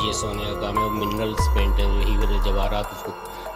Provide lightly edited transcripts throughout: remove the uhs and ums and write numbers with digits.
ये सोने का काम है, मिनरल्स पेंट है, हीरे जवाहरात उसको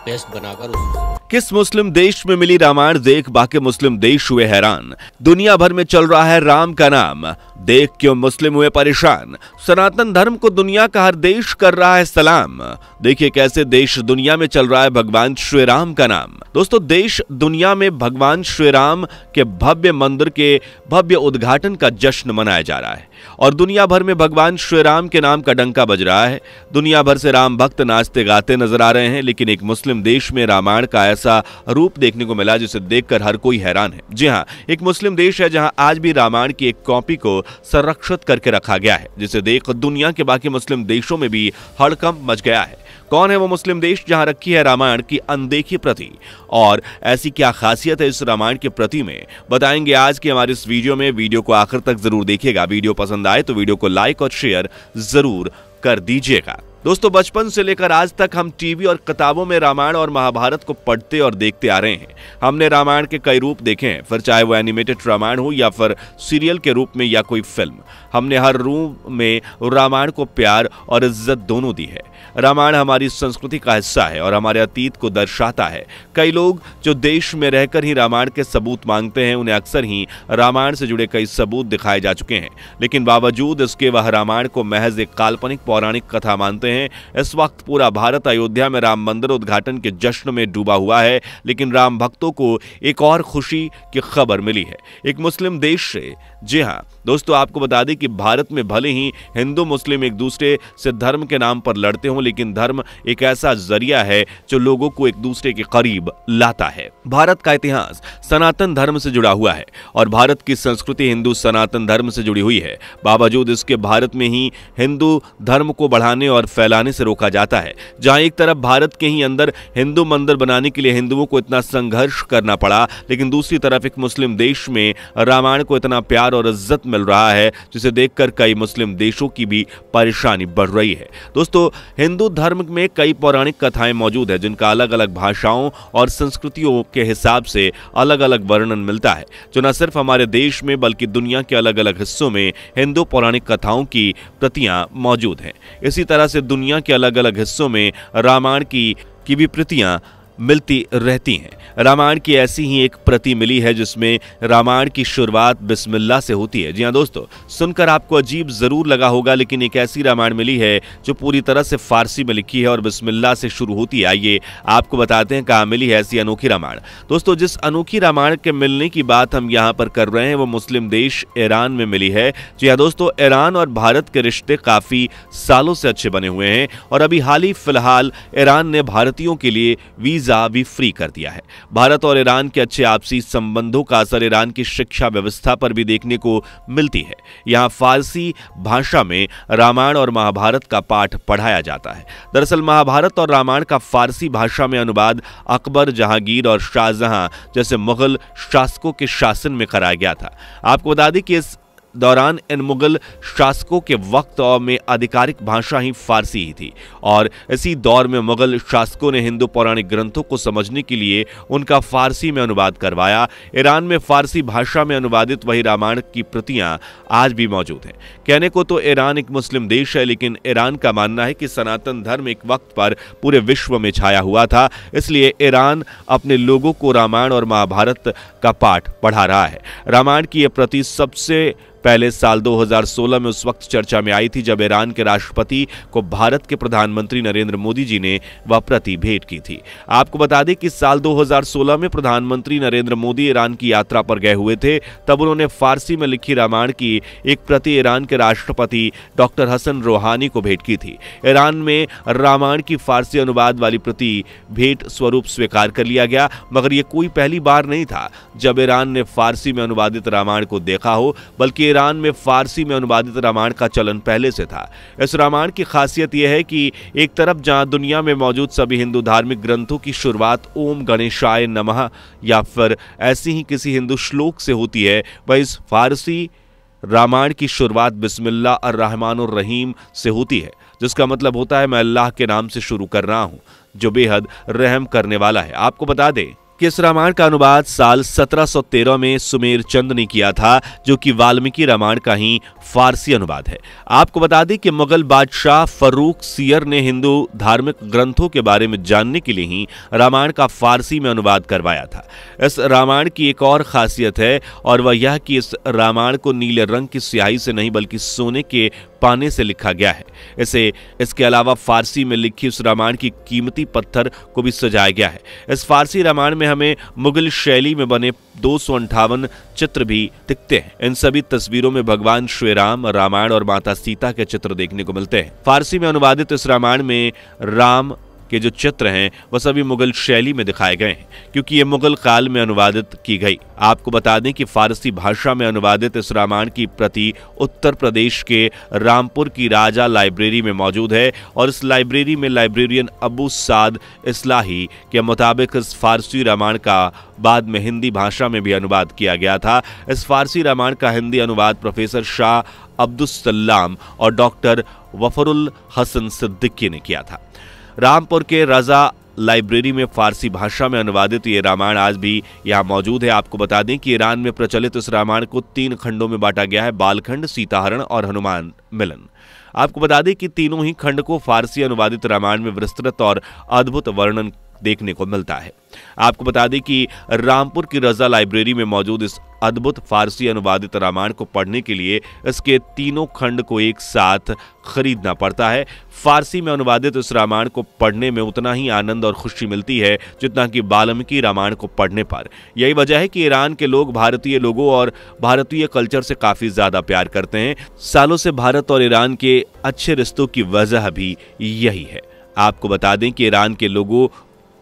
पेस्ट बनाकर उस किस मुस्लिम देश में मिली रामायण देख बाकी मुस्लिम देश हुए हैरान। दुनिया भर में चल रहा है राम का नाम, देख क्यों मुस्लिम हुए परेशान। सनातन धर्म को दुनिया का हर देश कर रहा है सलाम। देखिए कैसे देश दुनिया में चल रहा है भगवान श्री राम का नाम। दोस्तों, देश दुनिया में भगवान श्री राम के भव्य मंदिर के भव्य उद्घाटन का जश्न मनाया जा रहा है और दुनिया भर में भगवान श्री राम के नाम का डंका बज रहा है। दुनिया भर से राम भक्त नाचते गाते नजर आ रहे हैं, लेकिन एक मुस्लिम देश में रामायण का ऐसा रूप देखने को मिला जिसे देखकर हर कोई हैरान है। जी हां, एक मुस्लिम देश है जहां आज भी रामायण की एक कॉपी को संरक्षित करके रखा गया है, जिसे देख दुनिया के बाकी मुस्लिम देशों में भी हड़कंप मच गया है। कौन है वो मुस्लिम देश जहां रखी है रामायण की अनदेखी प्रति, और ऐसी क्या खासियत है इस रामायण की प्रति में, बताएंगे आज की हमारी इस वीडियो में। वीडियो को आखिर तक जरूर देखिएगा। वीडियो पसंद आए तो वीडियो को लाइक और शेयर जरूर कर दीजिएगा। दोस्तों, बचपन से लेकर आज तक हम टीवी और किताबों में रामायण और महाभारत को पढ़ते और देखते आ रहे हैं। हमने रामायण के कई रूप देखे हैं, फिर चाहे वो एनिमेटेड रामायण हो या फिर सीरियल के रूप में या कोई फिल्म। हमने हर रूप में रामायण को प्यार और इज्जत दोनों दी है। रामायण हमारी संस्कृति का हिस्सा है और हमारे अतीत को दर्शाता है। कई लोग जो देश में रहकर ही रामायण के सबूत मांगते हैं, उन्हें अक्सर ही रामायण से जुड़े कई सबूत दिखाए जा चुके हैं, लेकिन बावजूद इसके वह रामायण को महज एक काल्पनिक पौराणिक कथा मानते हैं। इस वक्त पूरा भारत अयोध्या में राम मंदिर उद्घाटन के जश्न में डूबा हुआ है, लेकिन राम भक्तों को एक और खुशी की खबर मिली है, एक मुस्लिम देश से। जी हां दोस्तों, आपको बता दें कि भारत में भले ही हिंदू मुस्लिम एक दूसरे से धर्म के नाम पर लड़ते हों, लेकिन धर्म एक ऐसा जरिया है जो लोगों को एक दूसरे के करीब लाता है। भारत का इतिहास सनातन धर्म से जुड़ा हुआ है और भारत की संस्कृति हिंदू सनातन धर्म से जुड़ी हुई है। बावजूद इसके भारत में ही हिंदू धर्म को बढ़ाने और फैलाने से रोका जाता है। जहां एक तरफ भारत के ही अंदर हिंदू मंदिर बनाने के लिए हिंदुओं को इतना संघर्ष करना पड़ा, लेकिन दूसरी तरफ एक मुस्लिम देश में रामायण को इतना प्यार और इज्जत मिल रहा है, जिसे देखकर कई मुस्लिम देशों की भी परेशानी बढ़ रही है। दोस्तों, हिंदू धर्म में कई पौराणिक कथाएं मौजूद है, जिनका अलग अलग भाषाओं और संस्कृतियों के हिसाब से अलग अलग वर्णन मिलता है, जो न सिर्फ हमारे देश में बल्कि दुनिया के अलग अलग हिस्सों में हिंदू पौराणिक कथाओं की प्रतियां मौजूद हैं। इसी तरह से दुनिया के अलग अलग हिस्सों में रामायण की भी प्रतियां मिलती रहती हैं। रामायण की ऐसी ही एक प्रति मिली है जिसमें रामायण की शुरुआत बिस्मिल्लाह से होती है। जी हां दोस्तों, सुनकर आपको अजीब जरूर लगा होगा, लेकिन एक ऐसी रामायण मिली है जो पूरी तरह से फारसी में लिखी है और बिस्मिल्लाह से शुरू होती है। आइए आपको बताते हैं कहां मिली है ऐसी अनोखी रामायण। दोस्तों, जिस अनोखी रामायण के मिलने की बात हम यहाँ पर कर रहे हैं वो मुस्लिम देश ईरान में मिली है। जी हां दोस्तों, ईरान और भारत के रिश्ते काफी सालों से अच्छे बने हुए हैं और अभी हाल ही फिलहाल ईरान ने भारतीयों के लिए वीजा भी फ्री कर दिया है। भारत और ईरान के अच्छे आपसी संबंधों का असर ईरान की शिक्षा व्यवस्था पर भी देखने को मिलती है। यहाँ फारसी भाषा में रामायण और महाभारत का पाठ पढ़ाया जाता है। दरअसल महाभारत और रामायण का फारसी भाषा में अनुवाद अकबर, जहांगीर और शाहजहां जैसे मुगल शासकों के शासन में कराया गया था। आपको बता दें कि इस दौरान इन मुगल शासकों के वक्त में आधिकारिक भाषा ही फारसी ही थी और इसी दौर में मुगल शासकों ने हिंदू पौराणिक ग्रंथों को समझने के लिए उनका फारसी में अनुवाद करवाया। ईरान में फारसी भाषा में अनुवादित वही रामायण की प्रतियां आज भी मौजूद हैं। कहने को तो ईरान एक मुस्लिम देश है, लेकिन ईरान का मानना है कि सनातन धर्म एक वक्त पर पूरे विश्व में छाया हुआ था, इसलिए ईरान अपने लोगों को रामायण और महाभारत का पाठ पढ़ा रहा है। रामायण की यह प्रति सबसे पहले साल 2016 में उस वक्त चर्चा में आई थी जब ईरान के राष्ट्रपति को भारत के प्रधानमंत्री नरेंद्र मोदी जी ने वह प्रति भेंट की थी। आपको बता दें कि साल 2016 में प्रधानमंत्री नरेंद्र मोदी ईरान की यात्रा पर गए हुए थे, तब उन्होंने फारसी में लिखी रामायण की एक प्रति ईरान के राष्ट्रपति डॉक्टर हसन रोहानी को भेंट की थी। ईरान में रामायण की फारसी अनुवाद वाली प्रति भेंट स्वरूप स्वीकार कर लिया गया, मगर यह कोई पहली बार नहीं था जब ईरान ने फारसी में अनुवादित रामायण को देखा हो, बल्कि ईरान में फारसी में अनुवादित रामायण का चलन पहले से था। इस रामायण की खासियत यह है कि एक तरफ जहां दुनिया में मौजूद सभी हिंदू धार्मिक ग्रंथों की शुरुआत ओम गणेशाय नमः या फिर ऐसी ही किसी हिंदू श्लोक से होती है, वह इस फारसी रामायण की शुरुआत बिस्मिल्लाह अर्रहमानुर रहीम से होती है, जिसका मतलब होता है मैं अल्लाह के नाम से शुरू कर रहा हूं जो बेहद रहम करने वाला है। आपको बता दें कि इस रामायण का अनुवाद साल 1713 में सुमेर चंद ने किया था, जो कि वाल्मीकि रामायण का ही फारसी अनुवाद है। आपको बता दें कि मुगल बादशाह फर्रुख सियर ने हिंदू धार्मिक ग्रंथों के बारे में जानने के लिए ही रामायण का फारसी में अनुवाद करवाया था। इस रामायण की एक और खासियत है, और वह यह कि इस रामायण को नीले रंग की स्याही से नहीं बल्कि सोने के पाने से लिखा गया है। इसके अलावा फारसी में लिखी उस रामायण की कीमती पत्थर को भी सजाया गया है। इस फारसी रामायण में हमें मुगल शैली में बने 258 चित्र भी दिखते हैं। इन सभी तस्वीरों में भगवान श्री राम, रामायण और माता सीता के चित्र देखने को मिलते हैं। फारसी में अनुवादित इस रामायण में राम के जो चित्र हैं वह सभी मुगल शैली में दिखाए गए हैं, क्योंकि ये मुगल काल में अनुवादित की गई। आपको बता दें कि फारसी भाषा में अनुवादित इस रामायण की प्रति उत्तर प्रदेश के रामपुर की राजा लाइब्रेरी में मौजूद है, और इस लाइब्रेरी में लाइब्रेरियन अबू साद इस्लाही के मुताबिक इस फारसी रामायण का बाद में हिंदी भाषा में भी अनुवाद किया गया था। इस फारसी रामायण का हिंदी अनुवाद प्रोफेसर शाह अब्दुस्सलाम और डॉक्टर वफरुल हसन सिद्दीकी ने किया था। रामपुर के रजा लाइब्रेरी में फारसी भाषा में अनुवादित ये रामायण आज भी यहाँ मौजूद है। आपको बता दें कि ईरान में प्रचलित इस रामायण को 3 खंडों में बांटा गया है: बालखंड, सीताहरण और हनुमान मिलन। आपको बता दें कि तीनों ही खंड को फारसी अनुवादित रामायण में विस्तृत और अद्भुत वर्णन देखने को मिलता है। आपको बता दें कि रामपुर की रजा लाइब्रेरी में मौजूद इस अद्भुत फारसी अनुवादित रामायण को पढ़ने के लिए इसके तीनों खंड को एक साथ खरीदना पड़ता है। फारसी में अनुवादित इस रामायण को पढ़ने में उतना ही आनंद और खुशी मिलती है जितना कि वाल्मीकि रामायण को पढ़ने पर। यही वजह है कि ईरान के लोग भारतीय लोगों और भारतीय कल्चर से काफी ज्यादा प्यार करते हैं। सालों से भारत और ईरान के अच्छे रिश्तों की वजह भी यही है। आपको बता दें कि ईरान के लोगों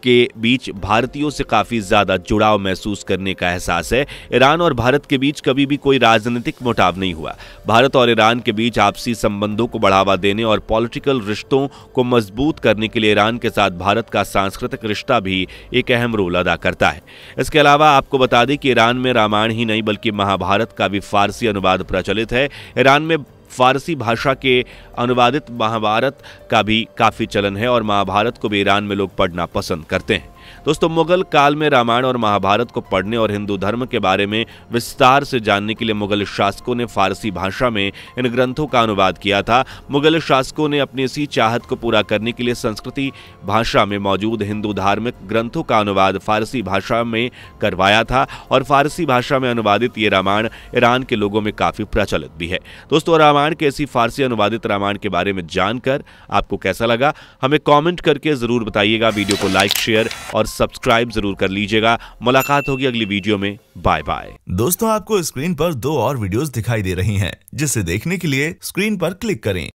के बीच भारतीयों से काफी ज्यादा जुड़ाव महसूस करने का एहसास है। ईरान और भारत के बीच कभी भी कोई राजनीतिक मुटाव नहीं हुआ। भारत और ईरान के बीच आपसी संबंधों को बढ़ावा देने और पॉलिटिकल रिश्तों को मजबूत करने के लिए ईरान के साथ भारत का सांस्कृतिक रिश्ता भी एक अहम रोल अदा करता है। इसके अलावा आपको बता दें कि ईरान में रामायण ही नहीं बल्कि महाभारत का भी फारसी अनुवाद प्रचलित है। ईरान में फारसी भाषा के अनुवादित महाभारत का भी काफी चलन है, और महाभारत को भी ईरान में लोग पढ़ना पसंद करते हैं। दोस्तों, मुगल काल में रामायण और महाभारत को पढ़ने और हिंदू धर्म के बारे में विस्तार से जानने के लिए मुगल शासकों ने फारसी भाषा में इन ग्रंथों का अनुवाद किया था। मुगल शासकों ने अपनी इसी चाहत को पूरा करने के लिए संस्कृति भाषा में मौजूद हिंदू धार्मिक ग्रंथों का अनुवाद फारसी भाषा में करवाया था, और फारसी भाषा में अनुवादित ये रामायण ईरान के लोगों में काफी प्रचलित भी है। दोस्तों, रामायण के ऐसी फारसी अनुवादित रामायण के बारे में जानकर आपको कैसा लगा, हमें कॉमेंट करके जरूर बताइएगा। वीडियो को लाइक, शेयर और सब्सक्राइब जरूर कर लीजिएगा। मुलाकात होगी अगली वीडियो में। Bye bye. दोस्तों, आपको स्क्रीन पर 2 और वीडियोस दिखाई दे रही हैं, जिसे देखने के लिए स्क्रीन पर क्लिक करें।